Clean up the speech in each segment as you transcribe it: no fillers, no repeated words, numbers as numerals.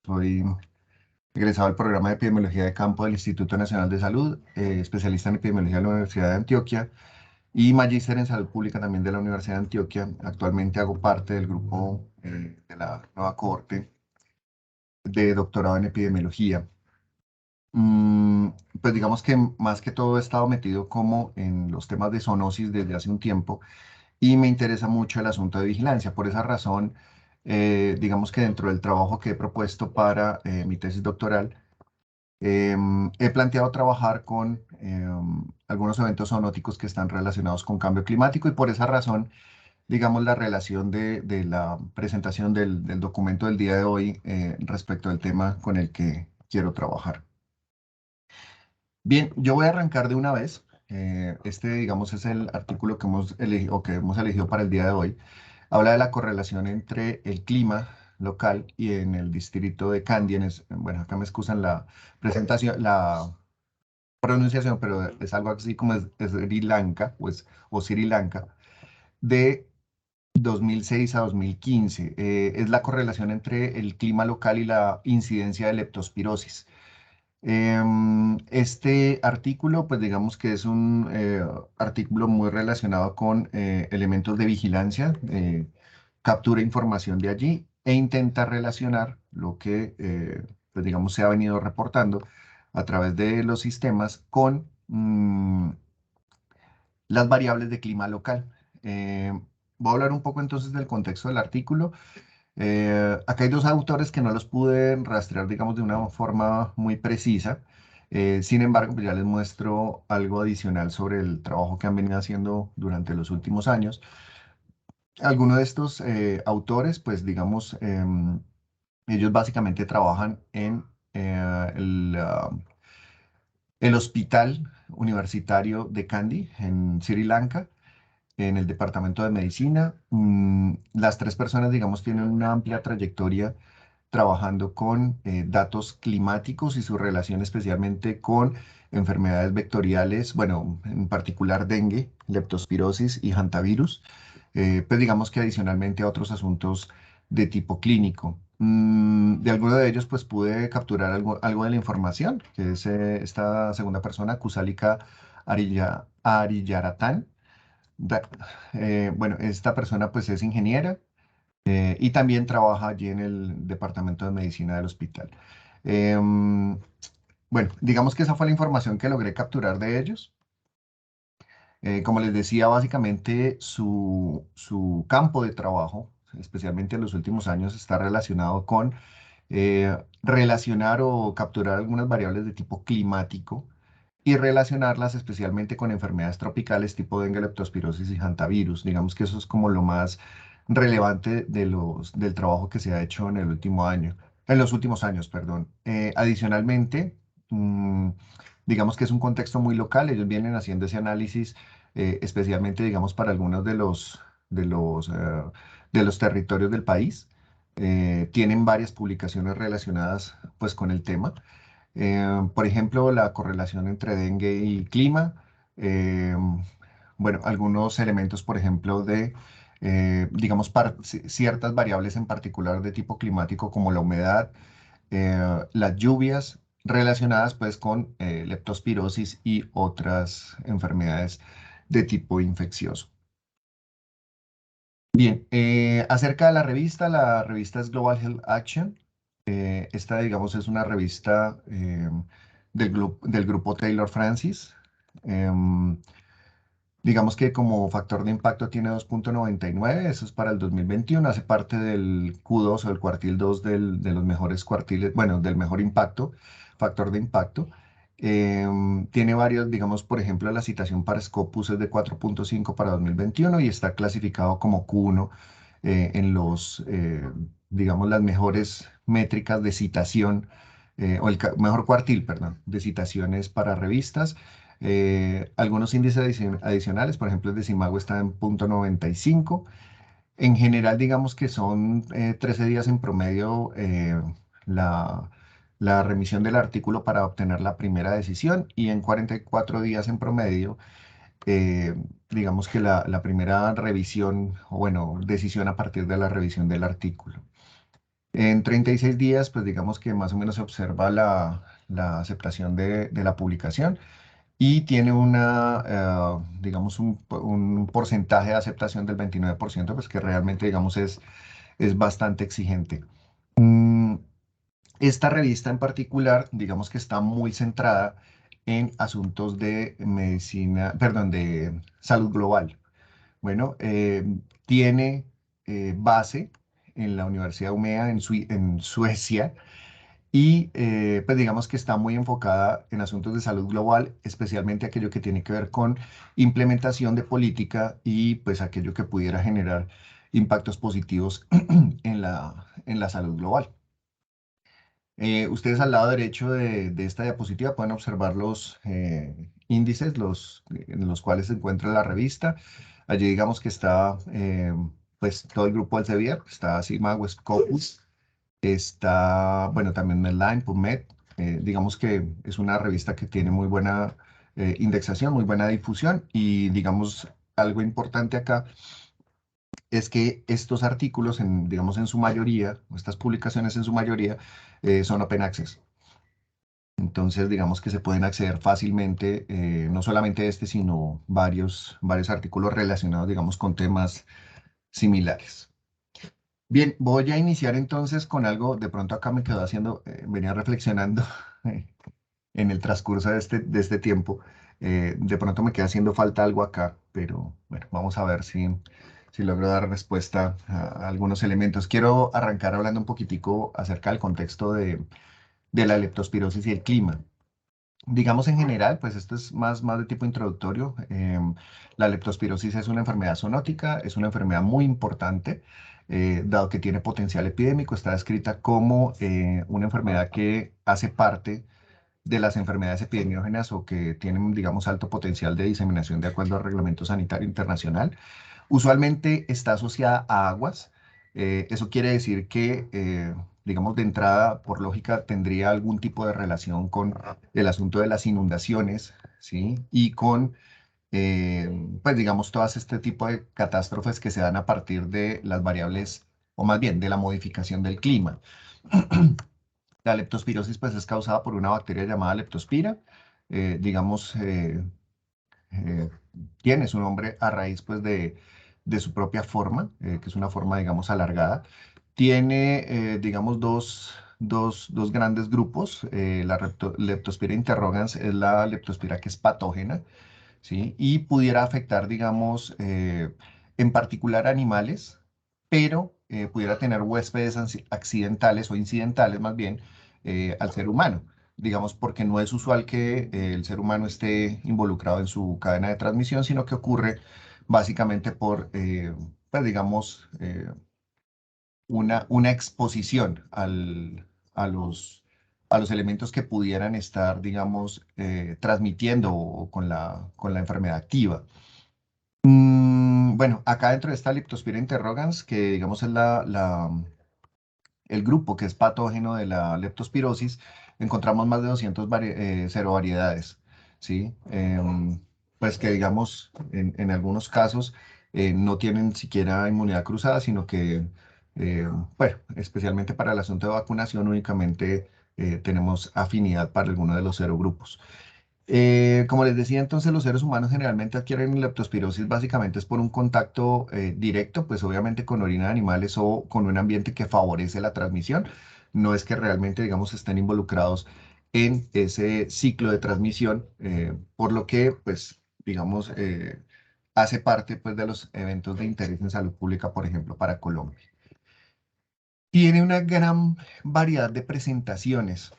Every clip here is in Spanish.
Soy egresado del programa de epidemiología de campo del Instituto Nacional de Salud, especialista en epidemiología de la Universidad de Antioquia y magíster en salud pública también de la Universidad de Antioquia. Actualmente hago parte del grupo de la nueva cohorte de doctorado en epidemiología. Mm, pues digamos que más que todo he estado metido como en los temas de zoonosis desde hace un tiempo y me interesa mucho el asunto de vigilancia. Por esa razón, digamos que dentro del trabajo que he propuesto para mi tesis doctoral, he planteado trabajar con algunos eventos zoonóticos que están relacionados con cambio climático y por esa razón, digamos, la relación de la presentación del documento del día de hoy respecto al tema con el que quiero trabajar. Bien, yo voy a arrancar de una vez. Este, digamos, es el artículo que hemos elegido, o que hemos elegido para el día de hoy. Habla de la correlación entre el clima local y en el distrito de Kandy. Bueno, acá me excusan la presentación, la pronunciación, pero es algo así como es Sri Lanka, o Sri Lanka, de 2006 a 2015. Es la correlación entre el clima local y la incidencia de leptospirosis. Este artículo, pues digamos que es un artículo muy relacionado con elementos de vigilancia, captura información de allí e intenta relacionar lo que, pues digamos, se ha venido reportando a través de los sistemas con las variables de clima local. Voy a hablar un poco entonces del contexto del artículo. Acá hay dos autores que no los pude rastrear, digamos, de una forma muy precisa. Sin embargo, pues ya les muestro algo adicional sobre el trabajo que han venido haciendo durante los últimos años. Algunos de estos autores, pues digamos, ellos básicamente trabajan en el Hospital Universitario de Kandy, en Sri Lanka, en el departamento de medicina. Las tres personas, digamos, tienen una amplia trayectoria trabajando con datos climáticos y su relación especialmente con enfermedades vectoriales, bueno, en particular dengue, leptospirosis y hantavirus, pues digamos que adicionalmente a otros asuntos de tipo clínico. De alguno de ellos, pues pude capturar algo de la información, que es esta segunda persona, Kusalika Ariyaratán. Da- bueno, esta persona pues es ingeniera y también trabaja allí en el departamento de medicina del hospital. Em, bueno, digamos que esa fue la información que logré capturar de ellos. Como les decía, básicamente su campo de trabajo, especialmente en los últimos años, está relacionado con relacionar o capturar algunas variables de tipo climático y relacionarlas especialmente con enfermedades tropicales tipo dengue, leptospirosis y hantavirus. Digamos que eso es como lo más relevante del trabajo que se ha hecho en el último año, en los últimos años, perdón. Adicionalmente, digamos que es un contexto muy local. Ellos vienen haciendo ese análisis especialmente, digamos, para algunos de los, eh, de los territorios del país. Tienen varias publicaciones relacionadas pues con el tema. Por ejemplo, la correlación entre dengue y clima. eh, bueno, algunos elementos, por ejemplo, digamos, ciertas variables en particular de tipo climático como la humedad, las lluvias relacionadas pues con leptospirosis y otras enfermedades de tipo infeccioso. Bien, acerca de la revista es Global Health Action. Esta, digamos, es una revista del grupo Taylor Francis. Em, digamos que como factor de impacto tiene 2,99, eso es para el 2021, hace parte del Q2 o el cuartil 2 de los mejores cuartiles, bueno, del mejor impacto, factor de impacto. Tiene varios, digamos, por ejemplo, la citación para Scopus es de 4,5 para 2021 y está clasificado como Q1 en digamos, las mejores métricas de citación, o mejor cuartil, perdón, de citaciones para revistas. Algunos índices adicionales, por ejemplo, el de Simago está en 0,95. En general, digamos que son 13 días en promedio la, la remisión del artículo para obtener la primera decisión y en 44 días en promedio, eh, digamos que la primera revisión, o bueno, decisión a partir de la revisión del artículo. En 36 días, pues digamos que más o menos se observa la aceptación de la publicación y tiene digamos, un porcentaje de aceptación del 29%, pues que realmente, digamos, es bastante exigente. Mm, Esta revista en particular, digamos que está muy centrada en asuntos de medicina, perdón, de salud global. Bueno, tiene base en la Universidad Umea en Suecia y pues digamos que está muy enfocada en asuntos de salud global, especialmente aquello que tiene que ver con implementación de política y pues aquello que pudiera generar impactos positivos en la salud global. Ustedes al lado derecho de esta diapositiva pueden observar los índices en los cuales se encuentra la revista. Allí digamos que está pues todo el grupo Elsevier, está Sigma West Scopus, está, bueno, también Medline, PubMed. Digamos que es una revista que tiene muy buena indexación, muy buena difusión y digamos algo importante acá es que estos artículos, digamos en su mayoría, o estas publicaciones en su mayoría, son open access. Entonces, digamos que se pueden acceder fácilmente, no solamente este, sino varios artículos relacionados, digamos, con temas similares. Bien, voy a iniciar entonces con algo, de pronto acá me quedo haciendo, venía reflexionando en el transcurso de este tiempo. De pronto me queda haciendo falta algo acá, pero bueno, vamos a ver si logro dar respuesta a algunos elementos. Quiero arrancar hablando un poquitico acerca del contexto de la leptospirosis y el clima. Digamos en general, pues esto es más de tipo introductorio. La leptospirosis es una enfermedad zoonótica, es una enfermedad muy importante, dado que tiene potencial epidémico, está descrita como una enfermedad que hace parte de las enfermedades epidemiógenas o que tienen, digamos, alto potencial de diseminación de acuerdo al Reglamento Sanitario Internacional. Usualmente está asociada a aguas. Eso quiere decir que, digamos, de entrada, por lógica, tendría algún tipo de relación con el asunto de las inundaciones, ¿sí? Y con, pues, digamos, todas este tipo de catástrofes que se dan a partir de las variables, o más bien, de la modificación del clima. La leptospirosis, pues, es causada por una bacteria llamada leptospira. Digamos, eh, tiene su nombre a raíz pues de su propia forma, que es una forma, digamos, alargada. Tiene, digamos, dos grandes grupos. La Leptospira interrogans es la leptospira que es patógena, ¿sí? Y pudiera afectar, digamos, en particular animales, pero pudiera tener huéspedes accidentales o incidentales más bien al ser humano. Digamos, porque no es usual que el ser humano esté involucrado en su cadena de transmisión, sino que ocurre básicamente por, pues digamos, una exposición a a los elementos que pudieran estar, digamos, transmitiendo o con la enfermedad activa. Bueno, acá dentro de esta Leptospira interrogans, que digamos es el grupo que es patógeno de la leptospirosis, encontramos más de 200 serovariedades, ¿sí? Pues que digamos, en algunos casos no tienen siquiera inmunidad cruzada, sino que, bueno, especialmente para el asunto de vacunación, únicamente tenemos afinidad para alguno de los serogrupos. Como les decía, entonces los seres humanos generalmente adquieren leptospirosis básicamente es por un contacto directo, pues obviamente con orina de animales o con un ambiente que favorece la transmisión. No es que realmente, digamos, estén involucrados en ese ciclo de transmisión, por lo que, pues, digamos, hace parte, pues, de los eventos de interés en salud pública, por ejemplo, para Colombia. Tiene una gran variedad de presentaciones.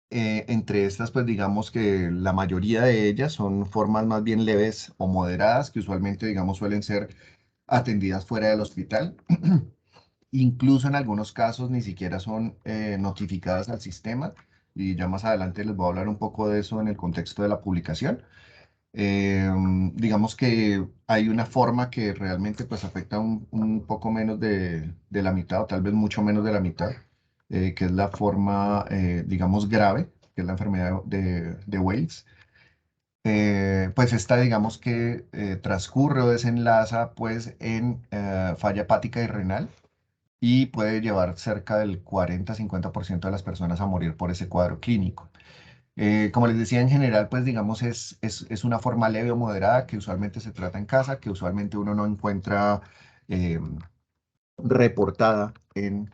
Entre estas, pues digamos que la mayoría de ellas son formas más bien leves o moderadas, que usualmente, digamos, suelen ser atendidas fuera del hospital. Incluso en algunos casos ni siquiera son notificadas al sistema. Y ya más adelante les voy a hablar un poco de eso en el contexto de la publicación. Digamos que hay una forma que realmente pues afecta un poco menos de la mitad o tal vez mucho menos de la mitad, que es la forma, digamos, grave, que es la enfermedad de Weiss. Pues esta, digamos que transcurre o desenlaza pues en falla hepática y renal y puede llevar cerca del 40-50% de las personas a morir por ese cuadro clínico. Como les decía, en general, pues digamos, es una forma leve o moderada que usualmente se trata en casa, que usualmente uno no encuentra eh, reportada en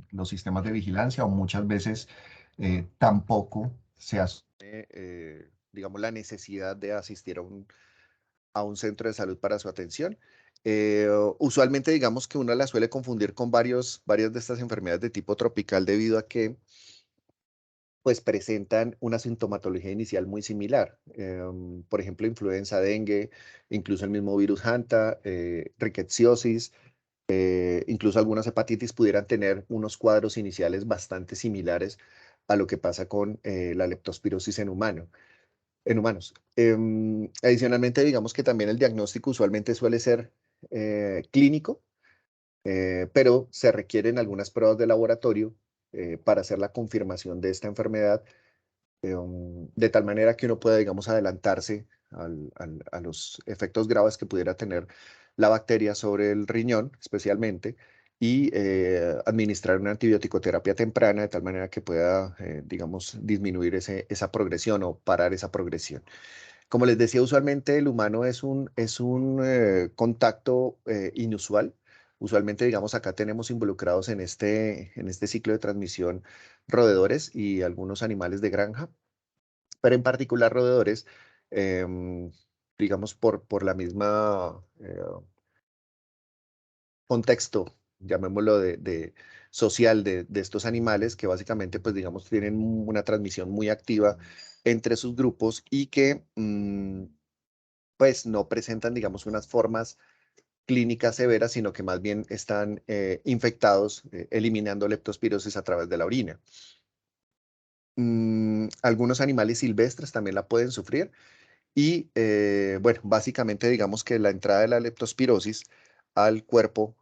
los sistemas de vigilancia o muchas veces tampoco se asume, digamos, la necesidad de asistir a un centro de salud para su atención. Usualmente, digamos que uno la suele confundir con varias de estas enfermedades de tipo tropical debido a que pues presentan una sintomatología inicial muy similar. Por ejemplo, influenza, dengue, incluso el mismo virus Hanta, rickettsiosis, incluso algunas hepatitis pudieran tener unos cuadros iniciales bastante similares a lo que pasa con la leptospirosis en humanos. Adicionalmente, digamos que también el diagnóstico usualmente suele ser clínico, pero se requieren algunas pruebas de laboratorio para hacer la confirmación de esta enfermedad, de tal manera que uno pueda, digamos, adelantarse a los efectos graves que pudiera tener la bacteria sobre el riñón, especialmente, y administrar una antibiótico-terapia temprana, de tal manera que pueda, digamos, disminuir esa progresión o parar esa progresión. Como les decía, usualmente el humano es un contacto inusual. Usualmente, digamos, acá tenemos involucrados en este ciclo de transmisión roedores y algunos animales de granja, pero en particular roedores, em, digamos, por la misma contexto, llamémoslo social de estos animales, que básicamente, pues, digamos, tienen una transmisión muy activa entre sus grupos y que pues no presentan, digamos, unas formas clínicas severas, sino que más bien están infectados, eliminando leptospirosis a través de la orina. Algunos animales silvestres también la pueden sufrir y, bueno, básicamente digamos que la entrada de la leptospirosis al cuerpo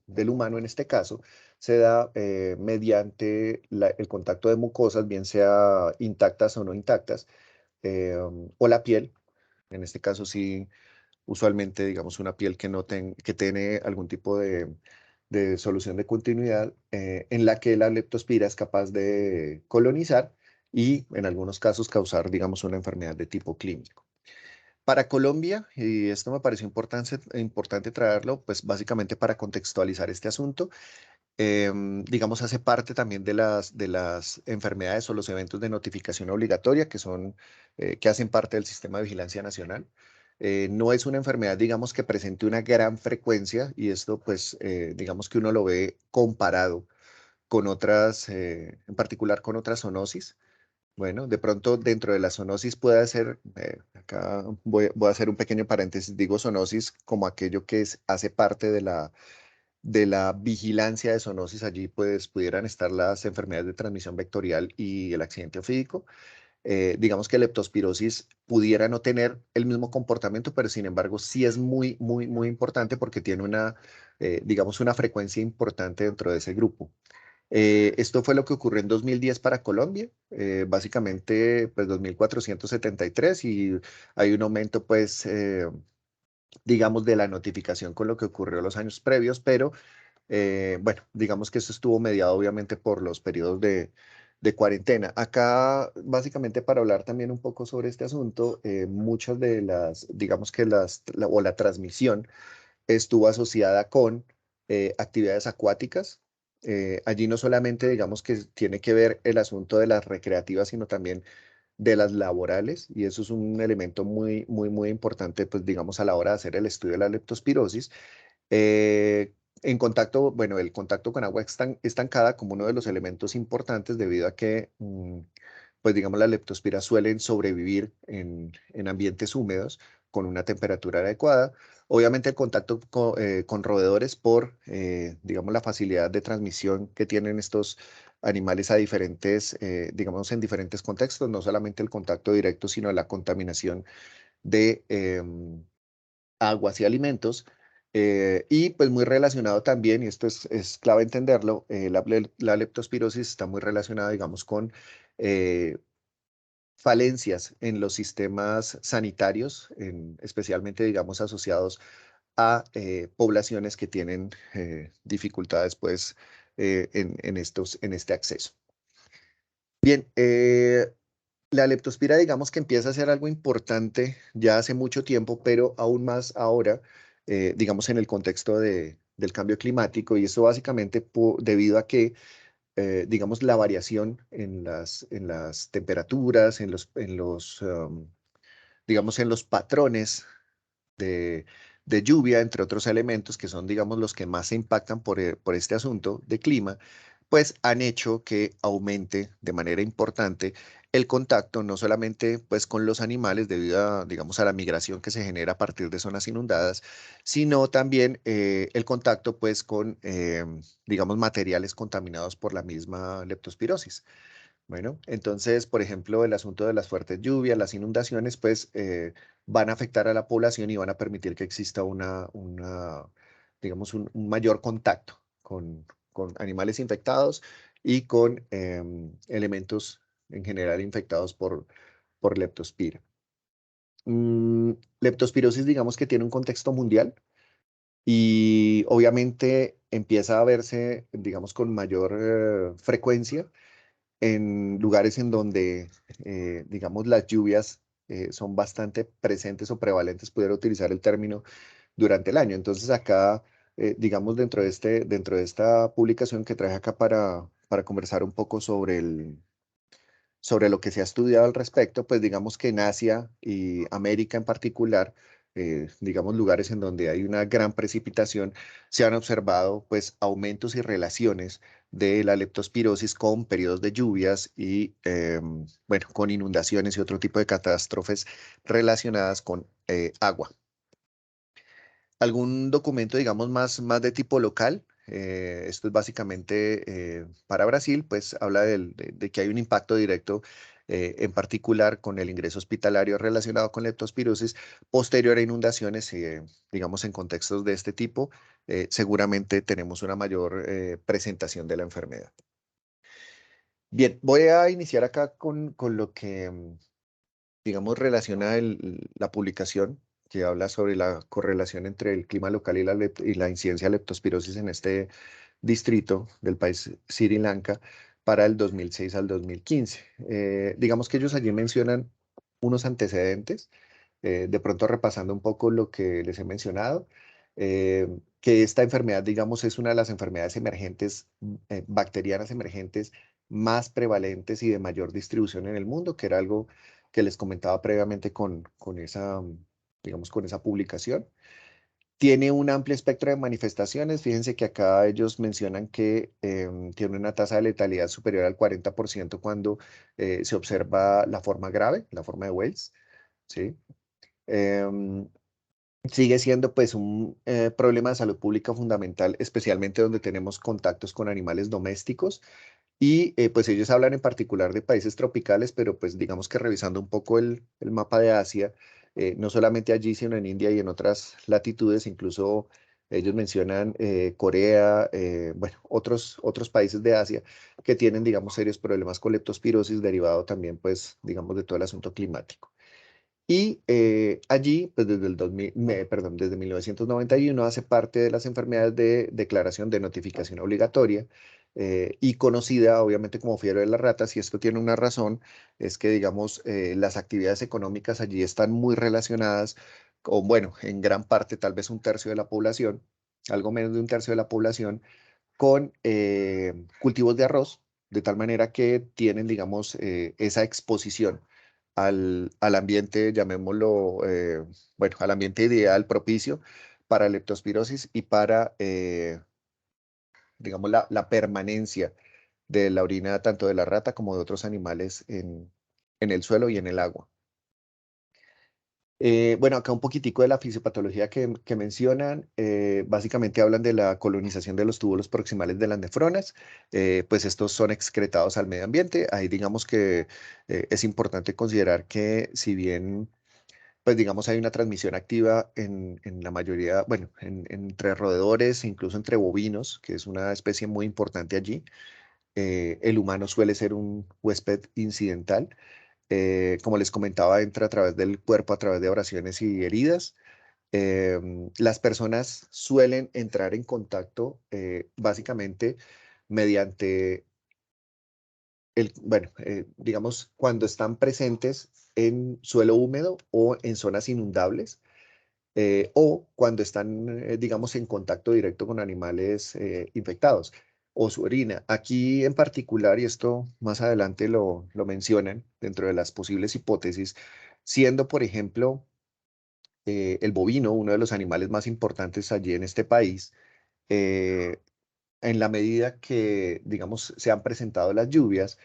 del humano en este caso se da mediante el contacto de mucosas, bien sea intactas o no intactas, o la piel. En este caso sí, usualmente, digamos, una piel que, no que tiene algún tipo de solución de continuidad en la que la leptospira es capaz de colonizar y en algunos casos causar, digamos, una enfermedad de tipo clínico. Para Colombia, y esto me pareció importante traerlo, pues básicamente para contextualizar este asunto, digamos, hace parte también de las enfermedades o los eventos de notificación obligatoria que son, que hacen parte del sistema de vigilancia nacional. No es una enfermedad, digamos, que presente una gran frecuencia y esto, pues, digamos que uno lo ve comparado con otras, en particular con otras zoonosis. Bueno, de pronto dentro de la zoonosis puede ser, acá voy a hacer un pequeño paréntesis, digo zoonosis como aquello que hace parte de la vigilancia de zoonosis. Allí pues pudieran estar las enfermedades de transmisión vectorial y el accidente ofídico. Digamos que leptospirosis pudiera no tener el mismo comportamiento, pero sin embargo sí es muy importante porque tiene una, digamos, una frecuencia importante dentro de ese grupo. Esto fue lo que ocurrió en 2010 para Colombia, básicamente pues 2.473 y hay un aumento pues digamos de la notificación con lo que ocurrió los años previos, pero bueno, digamos que eso estuvo mediado obviamente por los periodos de cuarentena. Acá, básicamente para hablar también un poco sobre este asunto, muchas de las, digamos que o la transmisión estuvo asociada con actividades acuáticas. Allí no solamente, digamos que tiene que ver el asunto de las recreativas, sino también de las laborales, y eso es un elemento muy importante, pues digamos, a la hora de hacer el estudio de la leptospirosis. En contacto, bueno, el contacto con agua estancada como uno de los elementos importantes debido a que, pues digamos, las leptospiras suelen sobrevivir en ambientes húmedos con una temperatura adecuada. Obviamente el contacto con roedores por, digamos, la facilidad de transmisión que tienen estos animales a diferentes, digamos, en diferentes contextos, no solamente el contacto directo, sino la contaminación de aguas y alimentos. Y pues muy relacionado también, y esto es clave entenderlo, la leptospirosis está muy relacionada, digamos, con falencias en los sistemas sanitarios, especialmente, digamos, asociados a poblaciones que tienen dificultades pues, en este acceso. Bien, la leptospira digamos que empieza a ser algo importante ya hace mucho tiempo, pero aún más ahora, digamos en el contexto del cambio climático, y eso básicamente debido a que, digamos, la variación en las temperaturas, digamos, en los patrones de, de lluvia, entre otros elementos que son, digamos, los que más se impactan por este asunto de clima, pues han hecho que aumente de manera importante el contacto, no solamente pues con los animales debido a, digamos, a la migración que se genera a partir de zonas inundadas, sino también el contacto pues con, digamos, materiales contaminados por la misma leptospirosis. Bueno, entonces, por ejemplo, el asunto de las fuertes lluvias, las inundaciones, pues van a afectar a la población y van a permitir que exista digamos, un mayor contacto con animales infectados y con elementos en general infectados por leptospira. Leptospirosis, digamos que tiene un contexto mundial y obviamente empieza a verse, digamos, con mayor frecuencia en lugares en donde, digamos, las lluvias son bastante presentes o prevalentes, pudiera utilizar el término, durante el año. Entonces acá, digamos, dentro de esta publicación que traje acá para conversar un poco sobre lo que se ha estudiado al respecto, pues digamos que en Asia y América en particular, digamos lugares en donde hay una gran precipitación, se han observado pues aumentos y relaciones de la leptospirosis con periodos de lluvias y bueno, con inundaciones y otro tipo de catástrofes relacionadas con agua. ¿Algún documento, digamos, más de tipo local? Esto es básicamente para Brasil, pues habla de que hay un impacto directo, en particular con el ingreso hospitalario relacionado con leptospirosis posterior a inundaciones, digamos, en contextos de este tipo, seguramente tenemos una mayor presentación de la enfermedad. Bien, voy a iniciar acá con lo que, digamos, relaciona la publicación que habla sobre la correlación entre el clima local y y la incidencia de leptospirosis en este distrito del país Sri Lanka para el 2006 al 2015. Digamos que ellos allí mencionan unos antecedentes, de pronto repasando un poco lo que les he mencionado, que esta enfermedad, digamos, es una de las enfermedades emergentes, bacterianas emergentes más prevalentes y de mayor distribución en el mundo, que era algo que les comentaba previamente con esa, digamos, con esa publicación. Tiene un amplio espectro de manifestaciones. Fíjense que acá ellos mencionan que tiene una tasa de letalidad superior al 40% cuando se observa la forma grave, la forma de Wells, ¿sí? Em, Sigue siendo pues un problema de salud pública fundamental, especialmente donde tenemos contactos con animales domésticos. Y pues ellos hablan en particular de países tropicales, pero pues digamos que revisando un poco el mapa de Asia, no solamente allí, sino en India y en otras latitudes, incluso ellos mencionan Corea, bueno, otros países de Asia que tienen, digamos, serios problemas con leptospirosis derivado también, pues, digamos, de todo el asunto climático. Y allí, pues desde el 2000, perdón, desde 1991 hace parte de las enfermedades de declaración de notificación obligatoria, y conocida obviamente como fiebre de las ratas. Y esto tiene una razón, es que digamos las actividades económicas allí están muy relacionadas con, bueno, en gran parte, tal vez un tercio de la población, algo menos de un tercio de la población, con cultivos de arroz, de tal manera que tienen, digamos, esa exposición al ambiente, llamémoslo, bueno, al ambiente ideal propicio para leptospirosis y para, digamos, la permanencia de la orina tanto de la rata como de otros animales en el suelo y en el agua. Bueno, acá un poquitico de la fisiopatología que mencionan. Básicamente hablan de la colonización de los túbulos proximales de las nefronas. Pues estos son excretados al medio ambiente. Ahí digamos que es importante considerar que si bien, pues digamos, hay una transmisión activa en la mayoría, bueno, entre roedores, incluso entre bovinos, que es una especie muy importante allí, el humano suele ser un huésped incidental. Como les comentaba, entra a través del cuerpo, a través de abrasiones y heridas. Las personas suelen entrar en contacto básicamente mediante digamos, cuando están presentes en suelo húmedo o en zonas inundables, o cuando están, digamos, en contacto directo con animales infectados o su orina. Aquí en particular, y esto más adelante lo mencionan dentro de las posibles hipótesis, siendo, por ejemplo, el bovino uno de los animales más importantes allí en este país, eh, en la medida que, digamos, se han presentado las lluvias,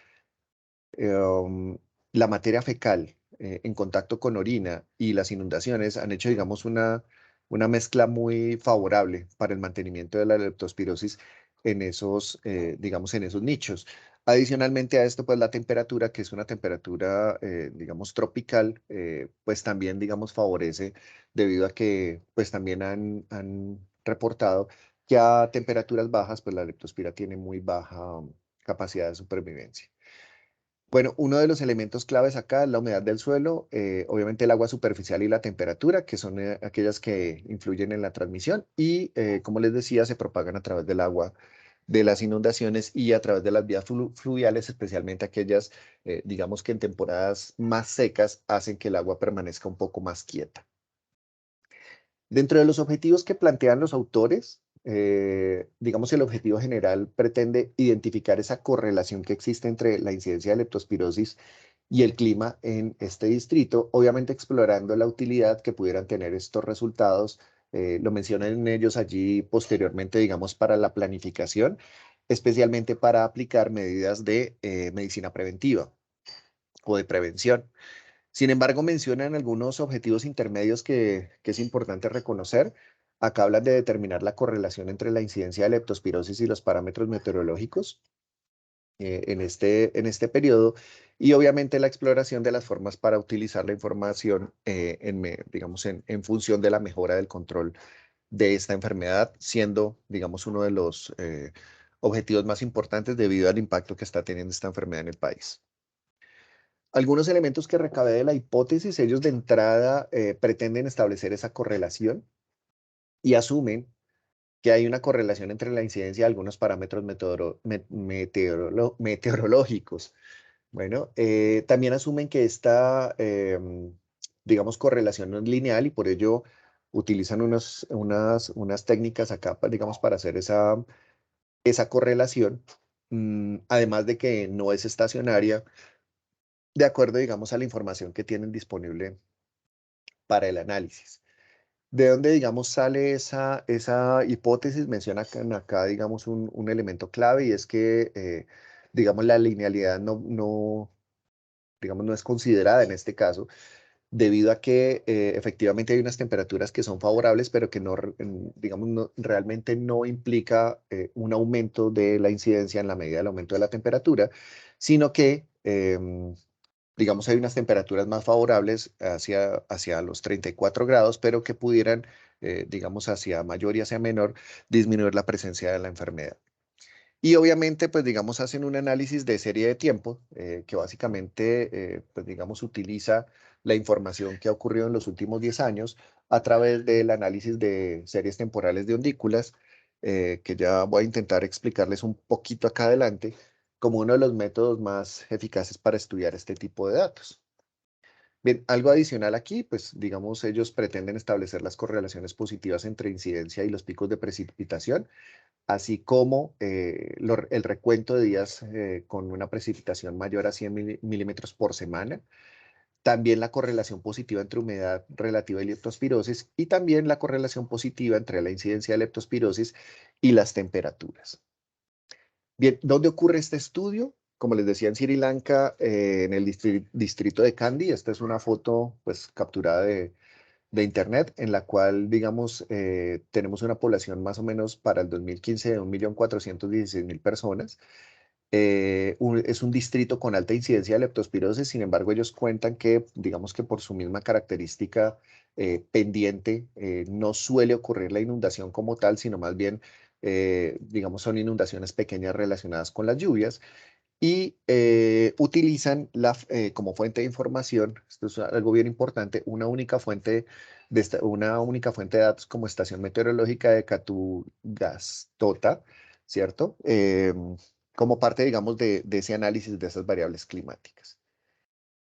la materia fecal en contacto con orina y las inundaciones han hecho, digamos, una mezcla muy favorable para el mantenimiento de la leptospirosis en esos, digamos, en esos nichos. Adicionalmente a esto, pues la temperatura, que es una temperatura, digamos, tropical, pues también, digamos, favorece debido a que, pues también han reportado que a temperaturas bajas, pues la leptospira tiene muy baja capacidad de supervivencia. Bueno, uno de los elementos claves acá es la humedad del suelo, obviamente el agua superficial y la temperatura, que son aquellas que influyen en la transmisión y, como les decía, se propagan a través del agua de las inundaciones y a través de las vías fluviales, especialmente aquellas, digamos que en temporadas más secas, hacen que el agua permanezca un poco más quieta. Dentro de los objetivos que plantean los autores, digamos, el objetivo general pretende identificar esa correlación que existe entre la incidencia de leptospirosis y el clima en este distrito, obviamente explorando la utilidad que pudieran tener estos resultados. Lo mencionan ellos allí posteriormente, digamos, para la planificación, especialmente para aplicar medidas de medicina preventiva o de prevención. Sin embargo, mencionan algunos objetivos intermedios que es importante reconocer. Acá hablan de determinar la correlación entre la incidencia de leptospirosis y los parámetros meteorológicos en este periodo y obviamente la exploración de las formas para utilizar la información digamos, en función de la mejora del control de esta enfermedad, siendo, digamos, uno de los objetivos más importantes debido al impacto que está teniendo esta enfermedad en el país. Algunos elementos que recabé de la hipótesis, ellos de entrada pretenden establecer esa correlación y asumen que hay una correlación entre la incidencia de algunos parámetros meteorológicos. Bueno, también asumen que esta, digamos, correlación no es lineal y por ello utilizan unas técnicas acá, digamos, para hacer esa correlación, además de que no es estacionaria, de acuerdo, digamos, a la información que tienen disponible para el análisis. ¿De dónde, digamos, sale esa hipótesis? Menciona acá, digamos, un elemento clave y es que, digamos, la linealidad digamos, no es considerada en este caso, debido a que efectivamente hay unas temperaturas que son favorables, pero que no, digamos, realmente no implica un aumento de la incidencia en la medida del aumento de la temperatura, sino que digamos, hay unas temperaturas más favorables hacia los 34 grados, pero que pudieran, digamos, hacia mayor y hacia menor, disminuir la presencia de la enfermedad. Y obviamente, pues, digamos, hacen un análisis de serie de tiempo, que básicamente, pues, digamos, utiliza la información que ha ocurrido en los últimos 10 años a través del análisis de series temporales de ondículas, que ya voy a intentar explicarles un poquito acá adelante como uno de los métodos más eficaces para estudiar este tipo de datos. Bien, algo adicional aquí, pues digamos, ellos pretenden establecer las correlaciones positivas entre incidencia y los picos de precipitación, así como el recuento de días con una precipitación mayor a 100 milímetros por semana, también la correlación positiva entre humedad relativa y leptospirosis y también la correlación positiva entre la incidencia de leptospirosis y las temperaturas. Bien, ¿dónde ocurre este estudio? Como les decía, en Sri Lanka, en el distrito de Kandy. Esta es una foto pues capturada de internet en la cual, digamos, tenemos una población más o menos para el 2015 de 1.416.000 personas. Es un distrito con alta incidencia de leptospirosis, sin embargo, ellos cuentan que, digamos que por su misma característica pendiente, no suele ocurrir la inundación como tal, sino más bien, digamos, son inundaciones pequeñas relacionadas con las lluvias. y utilizan como fuente de información, esto es algo bien importante, una única fuente de datos como estación meteorológica de Catugastota, ¿cierto? Como parte, digamos, de ese análisis de esas variables climáticas.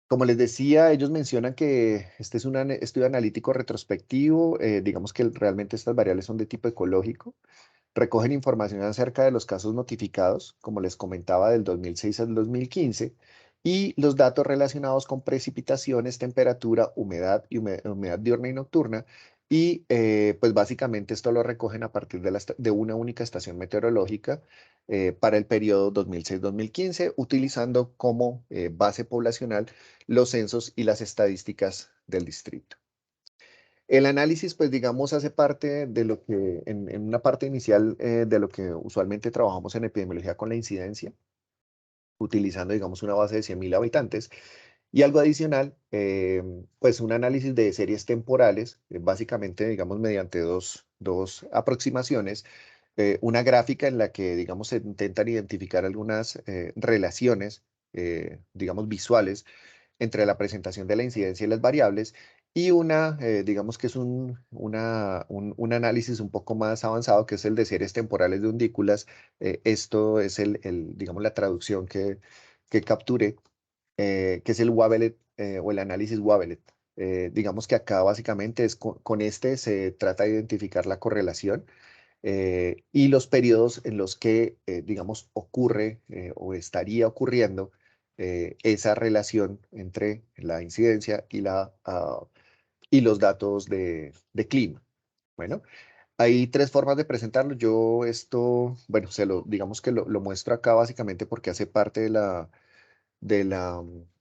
Como les decía, ellos mencionan que este es un estudio analítico retrospectivo, digamos que realmente estas variables son de tipo ecológico, recogen información acerca de los casos notificados, como les comentaba, del 2006 al 2015, y los datos relacionados con precipitaciones, temperatura, humedad y humedad diurna y nocturna. Y pues básicamente esto lo recogen a partir de una única estación meteorológica para el periodo 2006-2015, utilizando como base poblacional los censos y las estadísticas del distrito. El análisis, pues digamos, hace parte de lo que, en una parte inicial de lo que usualmente trabajamos en epidemiología con la incidencia, utilizando, digamos, una base de 100.000 habitantes. Y algo adicional, pues un análisis de series temporales, básicamente, digamos, mediante dos aproximaciones. Una gráfica en la que, digamos, se intentan identificar algunas relaciones, digamos, visuales entre la presentación de la incidencia y las variables, y digamos que es un análisis un poco más avanzado, que es el de series temporales de undículas. Esto es digamos, la traducción que capturé, que es el Wavelet o el análisis Wavelet. Digamos que acá básicamente con este se trata de identificar la correlación y los periodos en los que, digamos, ocurre o estaría ocurriendo esa relación entre la incidencia y los datos de clima. Bueno, hay tres formas de presentarlo. Yo esto, bueno, digamos que lo muestro acá básicamente porque hace parte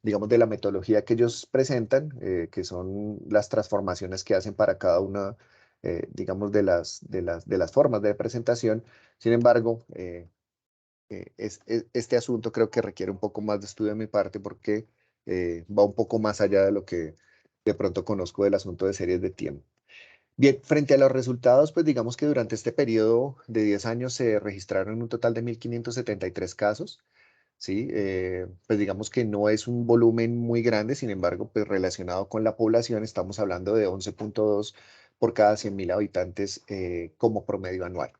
digamos, de la metodología que ellos presentan, que son las transformaciones que hacen para cada una, digamos, de las formas de presentación. Sin embargo, este asunto creo que requiere un poco más de estudio de mi parte porque va un poco más allá de lo que de pronto conozco del asunto de series de tiempo. Bien, frente a los resultados, pues digamos que durante este periodo de 10 años se registraron un total de 1.573 casos. ¿Sí? Pues digamos que no es un volumen muy grande, sin embargo, pues relacionado con la población, estamos hablando de 11,2 por cada 100.000 habitantes como promedio anual.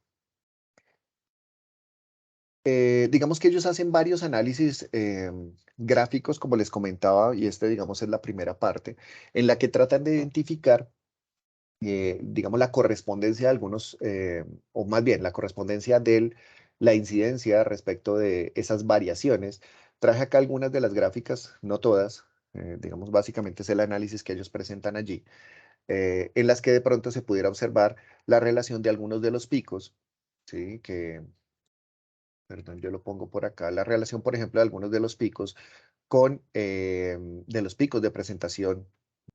Digamos que ellos hacen varios análisis gráficos, como les comentaba, y este, digamos, es la primera parte, en la que tratan de identificar, digamos, la correspondencia de algunos, o más bien, la correspondencia de la incidencia respecto de esas variaciones. Traje acá algunas de las gráficas, no todas, digamos, básicamente es el análisis que ellos presentan allí, en las que de pronto se pudiera observar la relación de algunos de los picos, ¿sí? Perdón, yo lo pongo por acá, la relación, por ejemplo, de algunos de los picos de los picos de presentación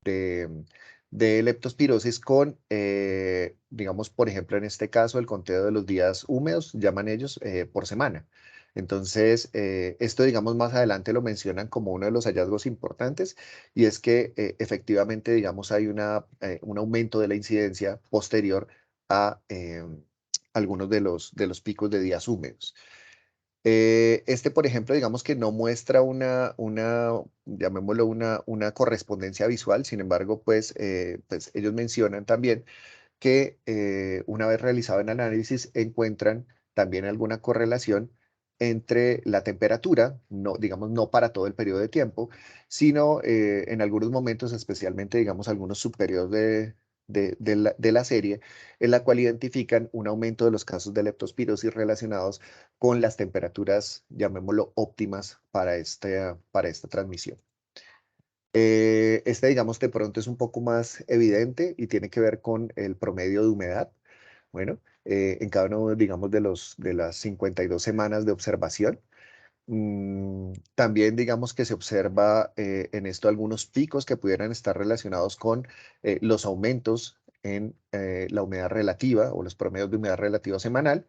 de, de leptospirosis con, digamos, por ejemplo, en este caso, el conteo de los días húmedos, llaman ellos, por semana. Entonces, esto, digamos, más adelante lo mencionan como uno de los hallazgos importantes, y es que efectivamente, digamos, hay un aumento de la incidencia posterior a algunos de los picos de días húmedos. Este, por ejemplo, digamos que no muestra llamémoslo una correspondencia visual. Sin embargo, pues ellos mencionan también que una vez realizado el análisis encuentran también alguna correlación entre la temperatura, no, digamos, no para todo el periodo de tiempo, sino en algunos momentos, especialmente, digamos, algunos subperiodos de la serie, en la cual identifican un aumento de los casos de leptospirosis relacionados con las temperaturas, llamémoslo, óptimas para esta transmisión. Este, digamos, de pronto es un poco más evidente y tiene que ver con el promedio de humedad. Bueno, en cada uno, digamos, de las 52 semanas de observación. También, digamos, que se observa en esto algunos picos que pudieran estar relacionados con los aumentos en la humedad relativa o los promedios de humedad relativa semanal.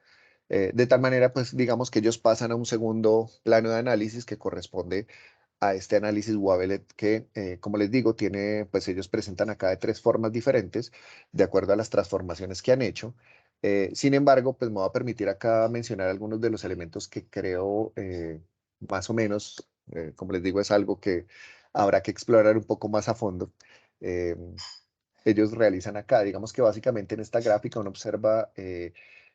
De tal manera, pues, digamos que ellos pasan a un segundo plano de análisis que corresponde a este análisis Wavelet que, como les digo, pues ellos presentan acá de tres formas diferentes, de acuerdo a las transformaciones que han hecho. Sin embargo, pues me voy a permitir acá mencionar algunos de los elementos que creo más o menos, como les digo, es algo que habrá que explorar un poco más a fondo. Eh, Ellos realizan acá, digamos que básicamente en esta gráfica uno observa,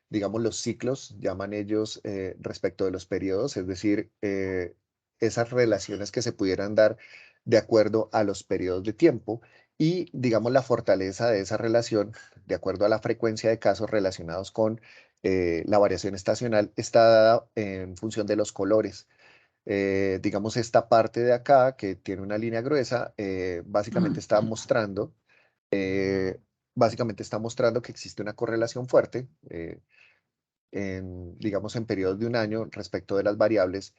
digamos, los ciclos, llaman ellos, respecto de los periodos, es decir, esas relaciones que se pudieran dar de acuerdo a los periodos de tiempo y, digamos, la fortaleza de esa relación, de acuerdo a la frecuencia de casos relacionados con la variación estacional, está dada en función de los colores. Digamos, esta parte de acá, que tiene una línea gruesa, eh, básicamente está mostrando que existe una correlación fuerte, digamos, en periodos de un año respecto de las variables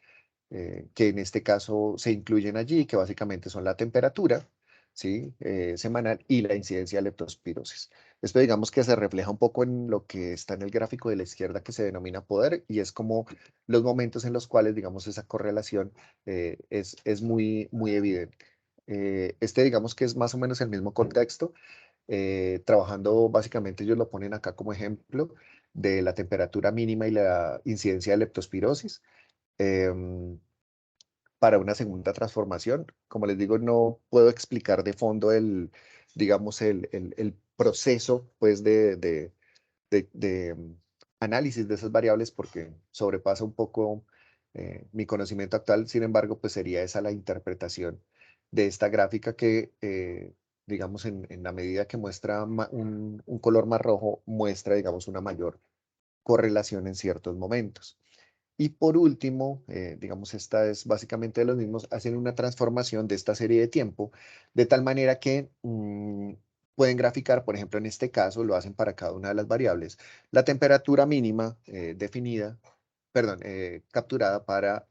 que en este caso se incluyen allí, que básicamente son la temperatura, ¿sí? Semanal y la incidencia de leptospirosis. Esto digamos que se refleja un poco en lo que está en el gráfico de la izquierda que se denomina poder y es como los momentos en los cuales, digamos, esa correlación es muy, muy evidente. Este digamos que es más o menos el mismo contexto, trabajando básicamente ellos lo ponen acá como ejemplo de la temperatura mínima y la incidencia de leptospirosis. em, para una segunda transformación. Como les digo, no puedo explicar de fondo digamos, el proceso, pues, de análisis de esas variables porque sobrepasa un poco mi conocimiento actual. Sin embargo, pues sería esa la interpretación de esta gráfica que, digamos, en la medida que muestra un color más rojo, muestra, digamos, una mayor correlación en ciertos momentos. Y por último, digamos, esta es básicamente de los mismos, hacen una transformación de esta serie de tiempo, de tal manera que pueden graficar, por ejemplo, en este caso, lo hacen para cada una de las variables, la temperatura mínima definida, perdón, capturada para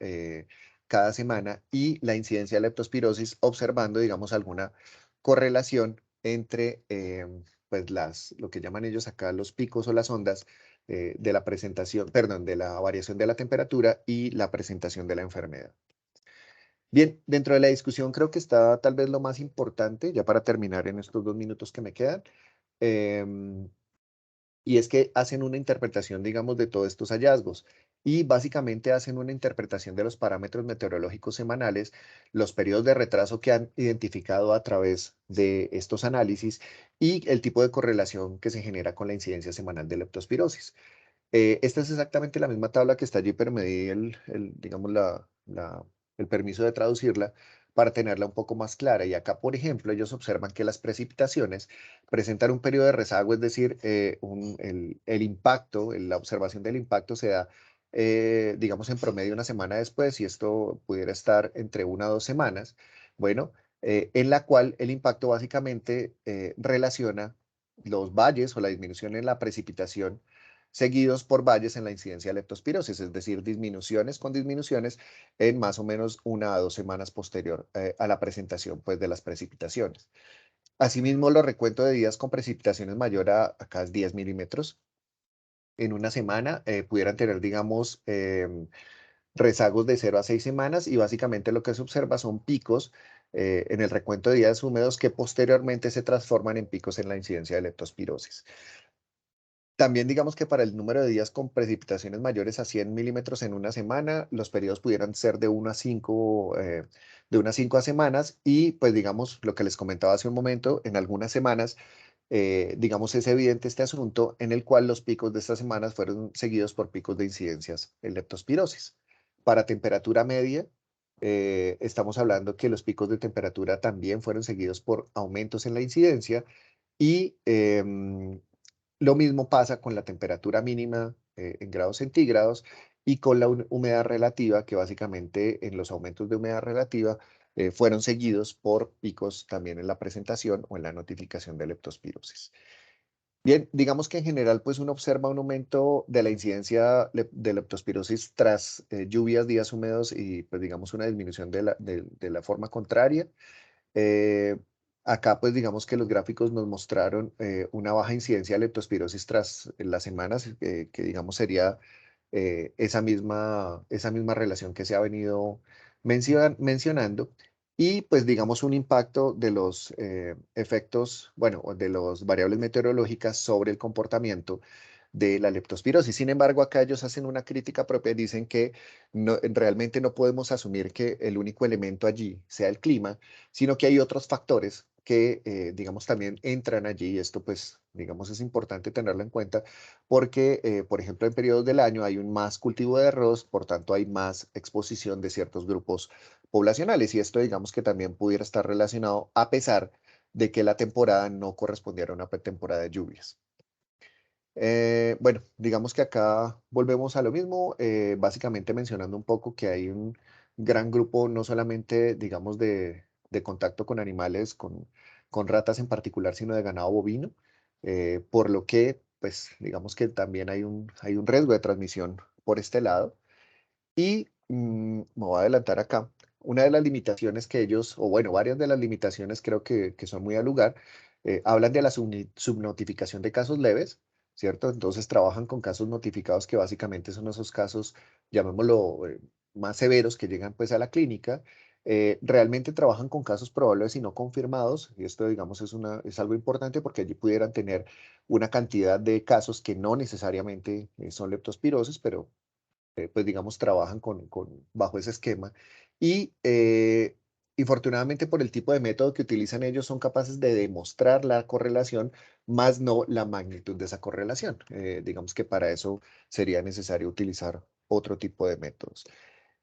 cada semana y la incidencia de leptospirosis, observando, digamos, alguna correlación entre, pues, lo que llaman ellos acá los picos o las ondas de la presentación, perdón, de la variación de la temperatura y la presentación de la enfermedad. Bien, dentro de la discusión creo que está tal vez lo más importante, ya para terminar en estos 2 minutos que me quedan, em, y es que hacen una interpretación, digamos, de todos estos hallazgos y básicamente hacen una interpretación de los parámetros meteorológicos semanales, los periodos de retraso que han identificado a través de estos análisis y el tipo de correlación que se genera con la incidencia semanal de leptospirosis. Esta es exactamente la misma tabla que está allí, pero me di digamos, el permiso de traducirla para tenerla un poco más clara. Y acá, por ejemplo, ellos observan que las precipitaciones presentan un periodo de rezago, es decir, el impacto, la observación del impacto se da, digamos, en promedio una semana después, y esto pudiera estar entre 1 a 2 semanas, bueno, en la cual el impacto básicamente relaciona los valles o la disminución en la precipitación seguidos por valles en la incidencia de leptospirosis, es decir, disminuciones con disminuciones en más o menos 1 a 2 semanas posterior a la presentación pues, de las precipitaciones. Asimismo, los recuentos de días con precipitaciones mayor a acá 10 milímetros en una semana pudieran tener, digamos, rezagos de 0 a 6 semanas y básicamente lo que se observa son picos en el recuento de días húmedos que posteriormente se transforman en picos en la incidencia de leptospirosis. También digamos que para el número de días con precipitaciones mayores a 100 milímetros en una semana, los periodos pudieran ser de 1 a 5 semanas y pues digamos lo que les comentaba hace un momento, en algunas semanas, digamos es evidente este asunto en el cual los picos de estas semanas fueron seguidos por picos de incidencias en leptospirosis. Para temperatura media, estamos hablando que los picos de temperatura también fueron seguidos por aumentos en la incidencia y lo mismo pasa con la temperatura mínima en grados centígrados y con la humedad relativa, que básicamente en los aumentos de humedad relativa fueron seguidos por picos también en la presentación o en la notificación de leptospirosis. Bien, digamos que en general pues uno observa un aumento de la incidencia de leptospirosis tras lluvias, días húmedos y pues digamos una disminución de la forma contraria. Eh, Acá, pues digamos que los gráficos nos mostraron una baja incidencia de leptospirosis tras las semanas, que digamos sería esa misma relación que se ha venido mencionando. Y pues digamos un impacto de los efectos, bueno, o de las variables meteorológicas sobre el comportamiento de la leptospirosis. Sin embargo, acá ellos hacen una crítica propia y dicen que realmente no podemos asumir que el único elemento allí sea el clima, sino que hay otros factores que, digamos, también entran allí, y esto, pues, digamos, es importante tenerlo en cuenta, porque, por ejemplo, en periodos del año hay un más cultivo de arroz, por tanto, hay más exposición de ciertos grupos poblacionales, y esto, digamos, que también pudiera estar relacionado, a pesar de que la temporada no correspondiera a una temporada de lluvias. Bueno, digamos que acá volvemos a lo mismo, básicamente mencionando un poco que hay un gran grupo, no solamente, digamos, de contacto con animales, con ratas en particular, sino de ganado bovino, por lo que, pues, digamos que también hay un riesgo de transmisión por este lado. Y me voy a adelantar acá. Una de las limitaciones que ellos, o bueno, varias de las limitaciones creo que son muy al lugar, hablan de la subnotificación de casos leves, ¿cierto? Entonces trabajan con casos notificados que básicamente son esos casos, llamémoslo, más severos que llegan pues a la clínica. Realmente trabajan con casos probables y no confirmados, y esto digamos es algo importante porque allí pudieran tener una cantidad de casos que no necesariamente son leptospirosis, pero pues digamos, trabajan bajo ese esquema. Y infortunadamente por el tipo de método que utilizan ellos son capaces de demostrar la correlación, más no la magnitud de esa correlación. Digamos que para eso sería necesario utilizar otro tipo de métodos.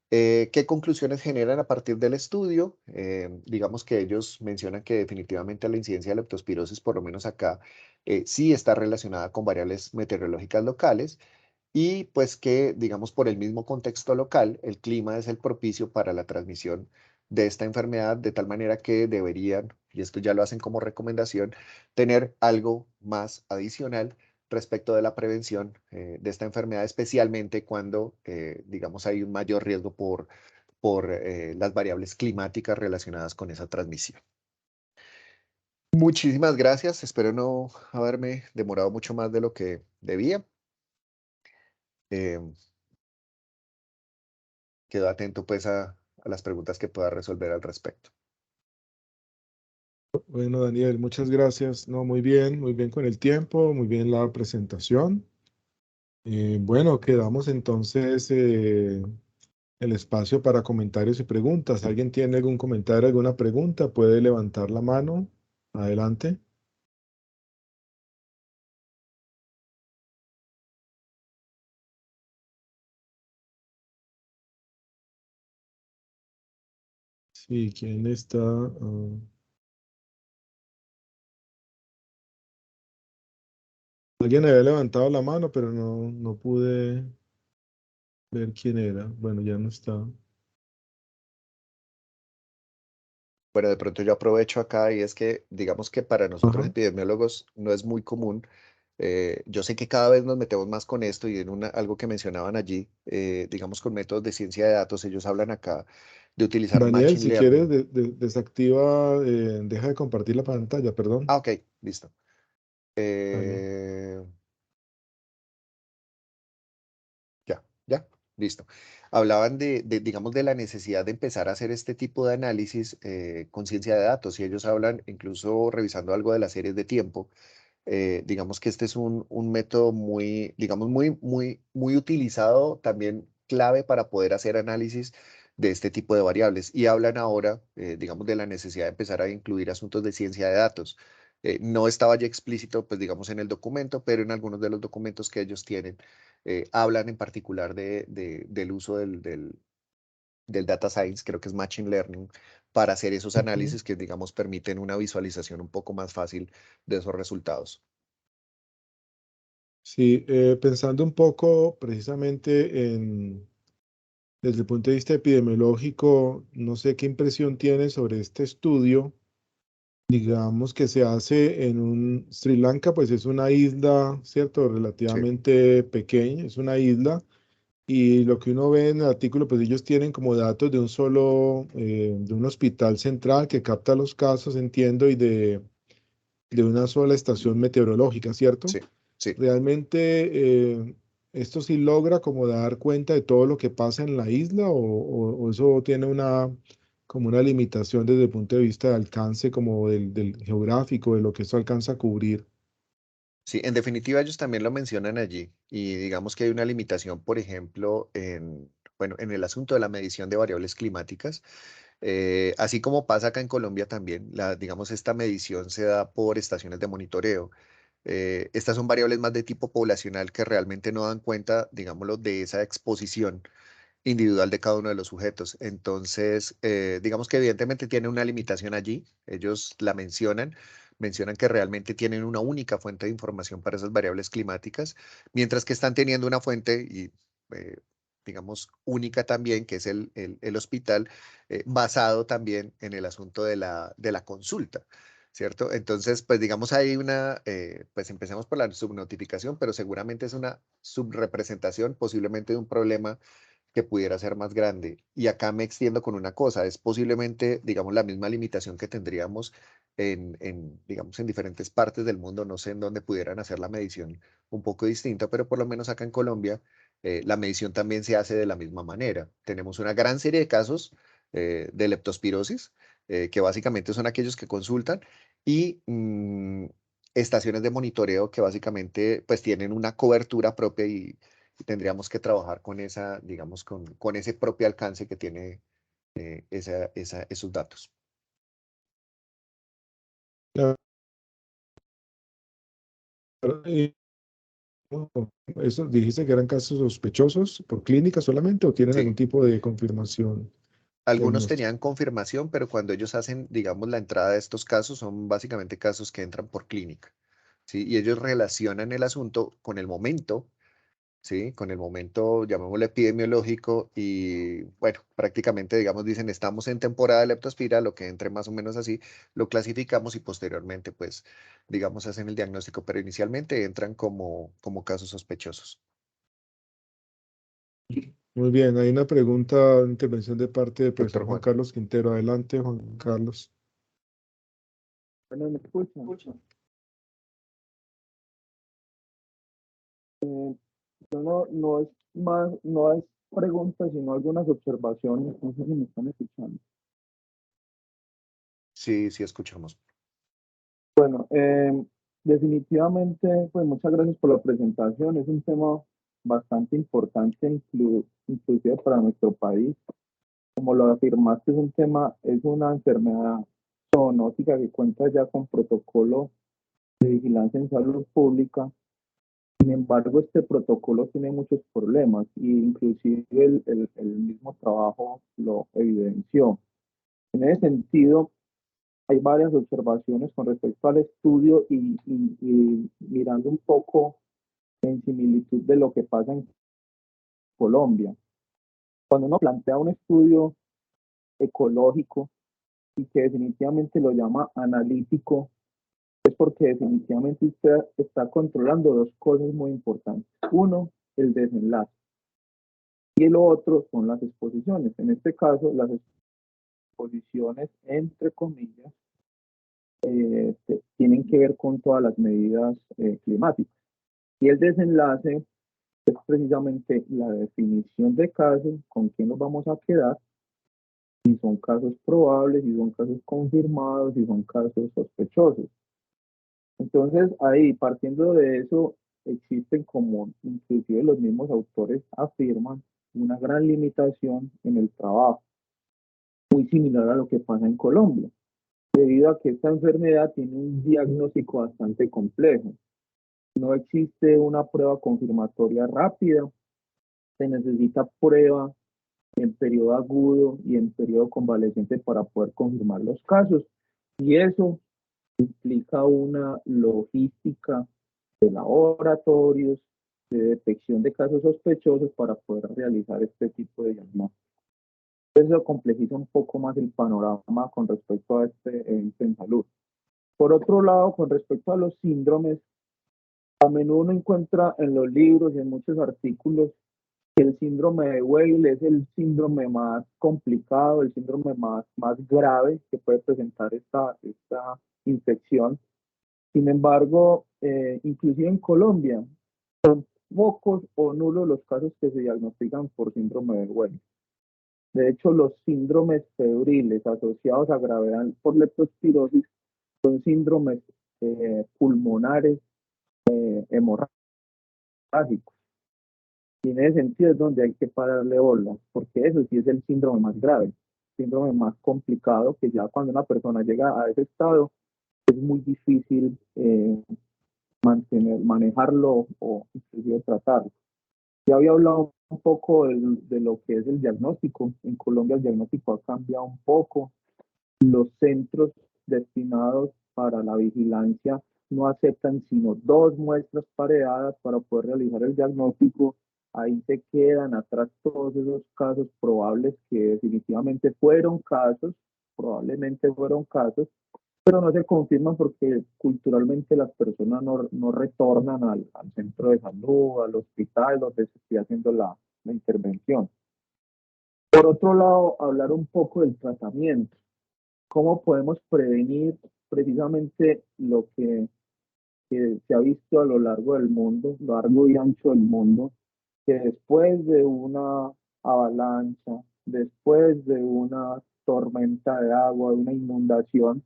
¿Qué conclusiones generan a partir del estudio? Digamos que ellos mencionan que definitivamente la incidencia de leptospirosis, por lo menos acá, sí está relacionada con variables meteorológicas locales, y pues que, digamos, por el mismo contexto local, el clima es el propicio para la transmisión de esta enfermedad, de tal manera que deberían, y esto ya lo hacen como recomendación, tener algo más adicional respecto de la prevención de esta enfermedad, especialmente cuando, digamos, hay un mayor riesgo por las variables climáticas relacionadas con esa transmisión. Muchísimas gracias. Espero no haberme demorado mucho más de lo que debía. Eh, Quedo atento pues a las preguntas que pueda resolver al respecto. Bueno, Daniel, muchas gracias. No, muy bien con el tiempo, muy bien la presentación. Bueno, quedamos entonces el espacio para comentarios y preguntas. ¿Alguien tiene algún comentario, alguna pregunta? Puede levantar la mano. Adelante. Sí, ¿quién está? Alguien había levantado la mano, pero no pude ver quién era. Bueno, ya no está. Bueno, de pronto yo aprovecho acá y es que digamos que para nosotros Ajá. epidemiólogos no es muy común. Yo sé que cada vez nos metemos más con esto y en algo que mencionaban allí, digamos con métodos de ciencia de datos, ellos hablan acá de utilizar Daniel, machine si quieres, learning. desactiva, deja de compartir la pantalla, perdón. Ah, ok, listo. Vale. Eh, ya, listo. Hablaban digamos, de la necesidad de empezar a hacer este tipo de análisis con ciencia de datos, y ellos hablan, incluso revisando algo de las series de tiempo, digamos que este es un método muy, digamos, muy utilizado, también clave para poder hacer análisis de este tipo de variables. Y hablan ahora, digamos, de la necesidad de empezar a incluir asuntos de ciencia de datos. No estaba ya explícito, pues, digamos, en el documento, pero en algunos de los documentos que ellos tienen, hablan en particular del uso del data science, creo que es machine learning, para hacer esos Ujú. análisis que, digamos, permiten una visualización un poco más fácil de esos resultados. Sí, pensando un poco precisamente desde el punto de vista epidemiológico, no sé qué impresión tiene sobre este estudio. Digamos que se hace en Sri Lanka, pues es una isla, ¿cierto? Sí, Relativamente pequeña, es una isla. Y lo que uno ve en el artículo, pues ellos tienen como datos de de un hospital central que capta los casos, entiendo, y de una sola estación meteorológica, ¿cierto? sí, sí. ¿Realmente esto sí logra como dar cuenta de todo lo que pasa en la isla o eso tiene como una limitación desde el punto de vista de alcance como del geográfico, de lo que esto alcanza a cubrir? Sí, en definitiva ellos también lo mencionan allí y digamos que hay una limitación, por ejemplo, bueno, en el asunto de la medición de variables climáticas, así como pasa acá en Colombia también, digamos, esta medición se da por estaciones de monitoreo. Estas son variables más de tipo poblacional que realmente no dan cuenta, digámoslo, de esa exposición individual de cada uno de los sujetos. Entonces, digamos que evidentemente tiene una limitación allí. Ellos la mencionan que realmente tienen una única fuente de información para esas variables climáticas, mientras que están teniendo una fuente y, digamos, única también, que es el hospital, basado también en el asunto de la consulta. ¿Cierto? Entonces, pues digamos, hay pues empecemos por la subnotificación, pero seguramente es una subrepresentación, posiblemente de un problema que pudiera ser más grande. Y acá me extiendo con una cosa, es posiblemente, digamos, la misma limitación que tendríamos digamos, en diferentes partes del mundo, no sé en dónde pudieran hacer la medición un poco distinta, pero por lo menos acá en Colombia, la medición también se hace de la misma manera. Tenemos una gran serie de casos de leptospirosis, que básicamente son aquellos que consultan, y estaciones de monitoreo que básicamente pues tienen una cobertura propia y tendríamos que trabajar con esa, digamos, con ese propio alcance que tiene esos datos. Claro, y, no, ¿eso dijiste que eran casos sospechosos por clínica solamente o tienen algún Sí, tipo de confirmación algunos diagnóstica? tenían confirmación, pero cuando ellos hacen, digamos, la entrada de estos casos, son básicamente casos que entran por clínica, ¿sí? Y ellos relacionan el asunto con el momento, ¿sí? Con el momento, llamémoslo epidemiológico, y bueno, prácticamente, digamos, dicen, estamos en temporada de leptospira, lo que entre más o menos así, lo clasificamos y posteriormente, pues, digamos, hacen el diagnóstico, pero inicialmente entran como casos sospechosos. Muy bien, hay una pregunta, una intervención de parte del Doctor profesor Juan Juan. Carlos Quintero. Adelante, Juan Carlos. Bueno, ¿me escuchan? Yo no es más, no es preguntas, sino algunas observaciones. No sé si me están escuchando. Sí, sí, escuchamos. Bueno, definitivamente, pues muchas gracias por la presentación. Es un tema bastante importante, inclusive para nuestro país. Como lo afirmaste, es una enfermedad zoonótica que cuenta ya con protocolo de vigilancia en salud pública. Sin embargo, este protocolo tiene muchos problemas e inclusive el mismo trabajo lo evidenció. En ese sentido, hay varias observaciones con respecto al estudio y mirando un poco en similitud de lo que pasa en Colombia. Cuando uno plantea un estudio ecológico y que definitivamente lo llama analítico, es porque definitivamente usted está controlando dos cosas muy importantes. Uno, el desenlace. Y el otro son las exposiciones. En este caso, las exposiciones, entre comillas, tienen que ver con todas las medidas climáticas. Y el desenlace es precisamente la definición de casos, con quién nos vamos a quedar, si son casos probables, si son casos confirmados, si son casos sospechosos. Entonces, ahí, partiendo de eso, existen como, inclusive los mismos autores afirman, una gran limitación en el trabajo, muy similar a lo que pasa en Colombia, debido a que esta enfermedad tiene un diagnóstico bastante complejo. No existe una prueba confirmatoria rápida, se necesita prueba en periodo agudo y en periodo convaleciente para poder confirmar los casos. Y eso implica una logística de laboratorios, de detección de casos sospechosos para poder realizar este tipo de diagnóstico. Eso complejiza un poco más el panorama con respecto a este evento en salud. Por otro lado, con respecto a los síndromes, a menudo uno encuentra en los libros y en muchos artículos que el síndrome de Weil es el síndrome más complicado, el síndrome más grave que puede presentar esta infección. Sin embargo, inclusive en Colombia, son pocos o nulos los casos que se diagnostican por síndrome de Weil. De hecho, los síndromes febriles asociados a gravedad por leptospirosis son síndromes pulmonares hemorrágicos. Y en ese sentido es donde hay que pararle bolas, porque eso sí es el síndrome más grave, síndrome más complicado, que ya cuando una persona llega a ese estado es muy difícil manejarlo o inclusive tratarlo. Ya había hablado un poco de lo que es el diagnóstico. En Colombia el diagnóstico ha cambiado un poco. Los centros destinados para la vigilancia no aceptan sino 2 muestras pareadas para poder realizar el diagnóstico. Ahí se quedan atrás todos esos casos probables que definitivamente fueron casos, probablemente fueron casos, pero no se confirman porque culturalmente las personas no retornan al centro de salud, al hospital donde se esté haciendo la intervención. Por otro lado, hablar un poco del tratamiento. ¿Cómo podemos prevenir precisamente lo que se ha visto a lo largo del mundo, largo y ancho del mundo, que después de una avalancha, después de una tormenta de agua, de una inundación,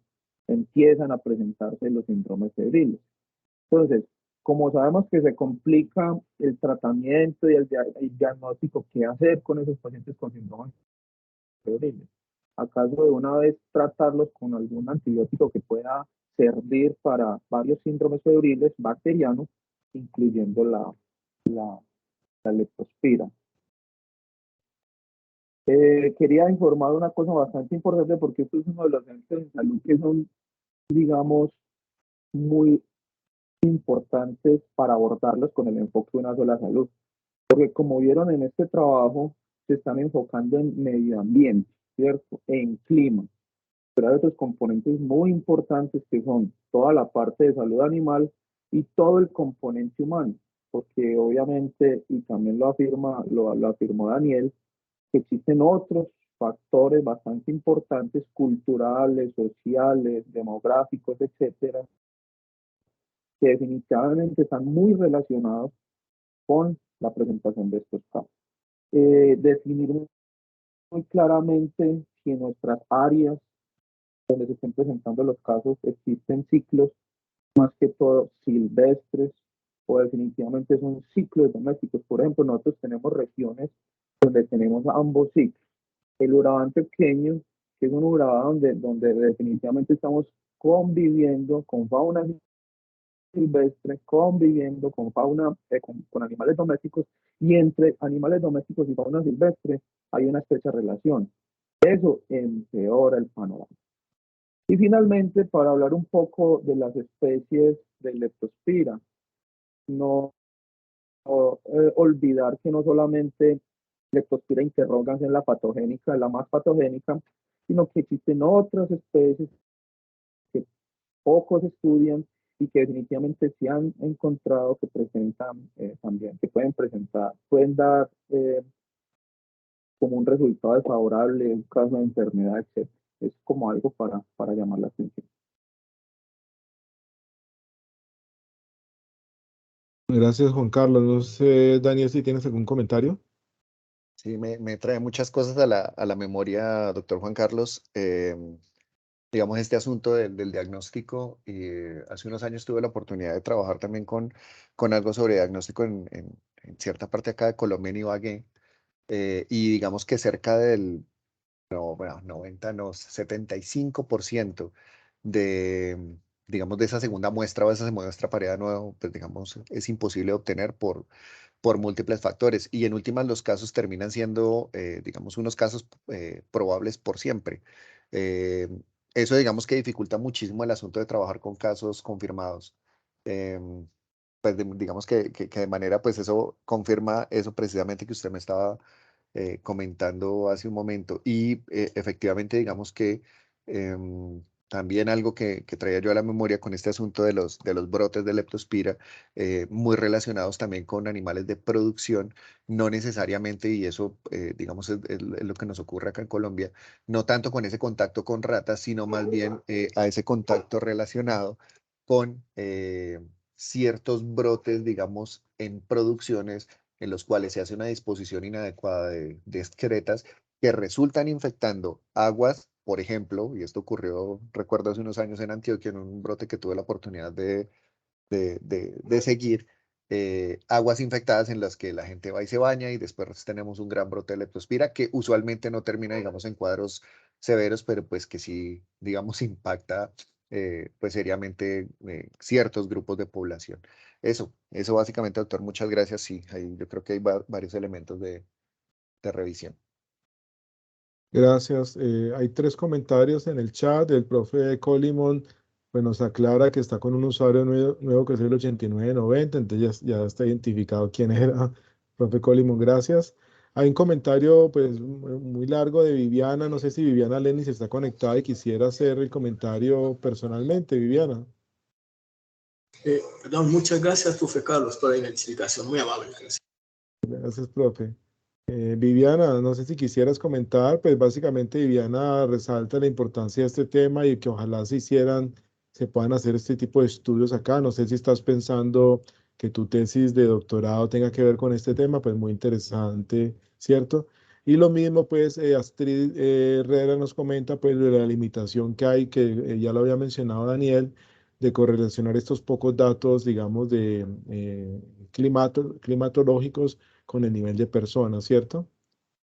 empiezan a presentarse los síndromes febriles? Entonces, como sabemos que se complica el tratamiento y el diagnóstico, ¿qué hacer con esos pacientes con síndromes febriles? ¿Acaso de una vez tratarlos con algún antibiótico que pueda servir para varios síndromes febriles bacterianos, incluyendo la leptospira? Quería informar una cosa bastante importante porque esto es uno de los entes de salud que son, digamos, muy importantes para abordarlos con el enfoque de una sola salud. Porque como vieron en este trabajo, se están enfocando en medio ambiente, ¿cierto? En clima. Pero hay otros componentes muy importantes que son toda la parte de salud animal y todo el componente humano, porque obviamente, y también lo afirmó Daniel, que existen otros factores bastante importantes, culturales, sociales, demográficos, etcétera, que definitivamente están muy relacionados con la presentación de estos casos. Definir muy claramente si en nuestras áreas donde se estén presentando los casos existen ciclos más que todo silvestres o definitivamente son ciclos domésticos. Por ejemplo, nosotros tenemos regiones donde tenemos ambos ciclos. El Urabá pequeño, que es un Urabá donde definitivamente estamos conviviendo con fauna silvestre, conviviendo con fauna, con animales domésticos, y entre animales domésticos y fauna silvestre hay una estrecha relación. Eso empeora el panorama. Y finalmente, para hablar un poco de las especies de Leptospira, no olvidar que no solamente Leptospira interrogans es la patogénica, la más patogénica, sino que existen otras especies que pocos estudian y que definitivamente se han encontrado que presentan también, que pueden dar como un resultado desfavorable, un caso de enfermedad, etc. Es como algo para llamar la atención. Gracias, Juan Carlos. No sé, Daniel, si tienes algún comentario. Sí, me trae muchas cosas a la memoria, doctor Juan Carlos. Digamos, este asunto del diagnóstico. Hace unos años tuve la oportunidad de trabajar también con algo sobre diagnóstico en cierta parte acá de Colombia, en Ibagué. Y digamos que cerca del no, bueno, 90, no, 75% de, digamos, de esa segunda muestra o esa muestra pareada nueva, pues digamos, es imposible de obtener por múltiples factores. Y en últimas los casos terminan siendo, digamos, unos casos probables por siempre. Eh, Eso digamos que dificulta muchísimo el asunto de trabajar con casos confirmados. Em, pues digamos que de manera, pues eso confirma eso precisamente que usted me estaba comentando hace un momento. Y efectivamente, digamos que también algo que traía yo a la memoria con este asunto de los brotes de leptospira, muy relacionados también con animales de producción, no necesariamente, y eso, digamos, es lo que nos ocurre acá en Colombia, no tanto con ese contacto con ratas, sino más bien a ese contacto relacionado con ciertos brotes, digamos, en producciones en los cuales se hace una disposición inadecuada de excretas que resultan infectando aguas, por ejemplo, y esto ocurrió, recuerdo hace unos años en Antioquia, en un brote que tuve la oportunidad de seguir aguas infectadas en las que la gente va y se baña y después tenemos un gran brote de leptospira que usualmente no termina, digamos, en cuadros severos, pero pues que sí, digamos, impacta pues seriamente ciertos grupos de población. Eso básicamente, doctor, muchas gracias. Sí, ahí yo creo que hay varios elementos de revisión. Gracias. Hay 3 comentarios en el chat. El profe Colimon pues, nos aclara que está con un usuario nuevo que es el 8990, entonces ya está identificado quién era. Profe Colimon, gracias. Hay un comentario pues muy largo de Viviana. No sé si Viviana Lenis está conectada y quisiera hacer el comentario personalmente, Viviana. Perdón, muchas gracias, profe Carlos, por la identificación. Muy amable. Gracias, profe. Viviana, no sé si quisieras comentar, pues básicamente Viviana resalta la importancia de este tema y que ojalá se puedan hacer este tipo de estudios acá. No sé si estás pensando que tu tesis de doctorado tenga que ver con este tema, pues muy interesante, ¿cierto? Y lo mismo, pues Astrid Herrera nos comenta pues de la limitación que hay, que ya lo había mencionado Daniel, de correlacionar estos pocos datos, digamos, de climatológicos con el nivel de personas, ¿cierto?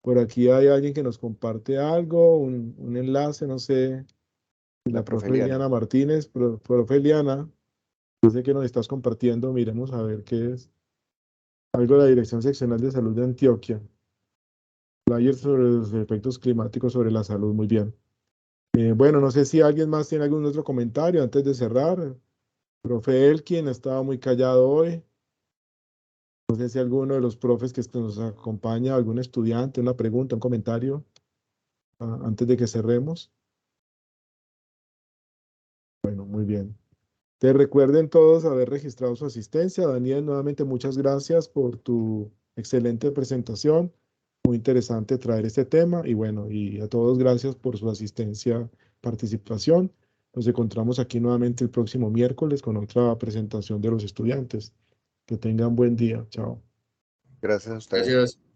Por aquí hay alguien que nos comparte algo, un enlace, no sé, la profe profe Eliana Martínez, profe Eliana, yo sé que nos estás compartiendo, miremos a ver qué es. Algo de la Dirección Seccional de Salud de Antioquia. Flyer sobre los efectos climáticos sobre la salud, muy bien. Bueno, no sé si alguien más tiene algún otro comentario antes de cerrar. Profe Elkin estaba muy callado hoy. No sé si alguno de los profes que nos acompaña, algún estudiante, una pregunta, un comentario, antes de que cerremos. Bueno, muy bien. Te recuerden todos haber registrado su asistencia. Daniel, nuevamente muchas gracias por tu excelente presentación. Muy interesante traer este tema y bueno, y a todos gracias por su asistencia, participación. Nos encontramos aquí nuevamente el próximo miércoles con otra presentación de los estudiantes. Que tengan buen día. Chao. Gracias a ustedes. Gracias.